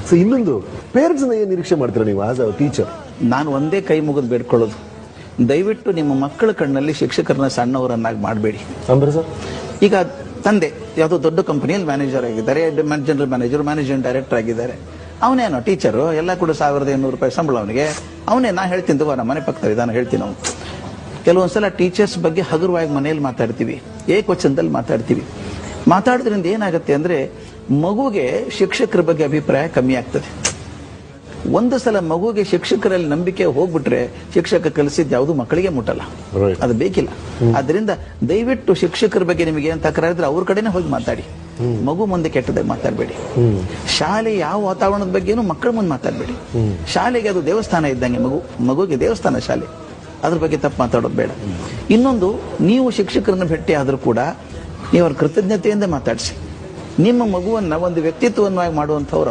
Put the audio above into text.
So ಇನ್ನೊಂದು parents ಏನ್ ನಿರೀಕ್ಷೆ ಮಾಡ್ತೀರಾ ನೀವು ಆಸ್ ಅ ಟೀಚರ್? ನಾನು ಒಂದೇ ಕೈ ಮುಗಿದು ಬೇಡ್ಕೊಳ್ಳೋದು, ದಯವಿಟ್ಟು ನಿಮ್ಮ ಮಕ್ಕಳ ಕಣ್ಣಲ್ಲಿ ಶಿಕ್ಷಕರನ್ನ ಸಣ್ಣವರನ್ನಾಗಿ ಮಾಡಬೇಡಿ. ಅಂದ್ರೆ ಸರ್, ಈಗ ತಂದೆ ಯಾವುದೋ ದೊಡ್ಡ ಕಂಪನಿಯಲ್ಲಿ ಮ್ಯಾನೇಜರ್ ಆಗಿದ್ದಾರೆ, ಜನರಲ್ ಮ್ಯಾನೇಜರ್, ಮ್ಯಾನೇಜಿಂಗ್ ಡೈರೆಕ್ಟರ್ ಆಗಿದ್ದಾರೆ. ಅವನೇನೋ ಟೀಚರು, ಎಲ್ಲ ಕೂಡ 1800 ರೂಪಾಯಿ ಸಂಬಳ ಅವನಿಗೆ. ಅವನೇ ನಾ ಹೇಳ್ತೀನಿ ನಮ್ಮ ಮನೆ ಪಕ್ಕದಲ್ಲಿ ಇದಾನ ಹೇಳ್ತೀನಿ. ನಾವು ಕೆಲವೊಂದ್ಸಲ ಟೀಚರ್ಸ್ ಬಗ್ಗೆ ಹಗುರವಾಗಿ ಮನೆಯಲ್ಲಿ ಮಾತಾಡ್ತೀವಿ, ಏಕವಚನದಲ್ಲಿ ಮಾತಾಡ್ತೀವಿ. ಮಾತಾಡೋದ್ರಿಂದ ಏನಾಗುತ್ತೆ ಅಂದ್ರೆ ಮಗುಗೆ ಶಿಕ್ಷಕರ ಬಗ್ಗೆ ಅಭಿಪ್ರಾಯ ಕಮ್ಮಿ ಆಗ್ತದೆ. ಒಂದು ಸಲ ಮಗುಗೆ ಶಿಕ್ಷಕರಲ್ಲಿ ನಂಬಿಕೆ ಹೋಗ್ಬಿಟ್ರೆ ಶಿಕ್ಷಕ ಕಲಿಸಿದ್ ಯಾವುದು ಮಕ್ಕಳಿಗೆ ಮುಟ್ಟಲ್ಲ, ಅದು ಬೇಕಿಲ್ಲ. ಆದ್ರಿಂದ ದಯವಿಟ್ಟು ಶಿಕ್ಷಕರ ಬಗ್ಗೆ ನಿಮಗೆ ಏನ್ ತಕರಾರು ಇದ್ರೆ ಅವ್ರ ಕಡೆನೆ ಹೋಗಿ ಮಾತಾಡಿ. ಮಗು ಮುಂದೆ ಕೆಟ್ಟದಾಗ ಮಾತಾಡಬೇಡಿ. ಶಾಲೆ ಯಾವ ವಾತಾವರಣದ ಬಗ್ಗೆನೂ ಮಕ್ಕಳ ಮುಂದೆ ಮಾತಾಡಬೇಡಿ. ಶಾಲೆಗೆ ಅದು ದೇವಸ್ಥಾನ ಇದ್ದಂಗೆ, ಮಗುಗೆ ದೇವಸ್ಥಾನ ಶಾಲೆ, ಅದ್ರ ಬಗ್ಗೆ ತಪ್ಪು ಮಾತಾಡೋದು ಬೇಡ. ಇನ್ನೊಂದು, ನೀವು ಶಿಕ್ಷಕರನ್ನ ಭೇಟಿ ಆದ್ರೂ ಕೂಡ ನೀವು ಅವ್ರ ಕೃತಜ್ಞತೆಯಿಂದ ಮಾತಾಡಿಸಿ. ನಿಮ್ಮ ಮಗುವನ್ನ ಒಂದು ವ್ಯಕ್ತಿತ್ವವನ್ನಾಗಿ ಮಾಡುವಂಥವ್ರು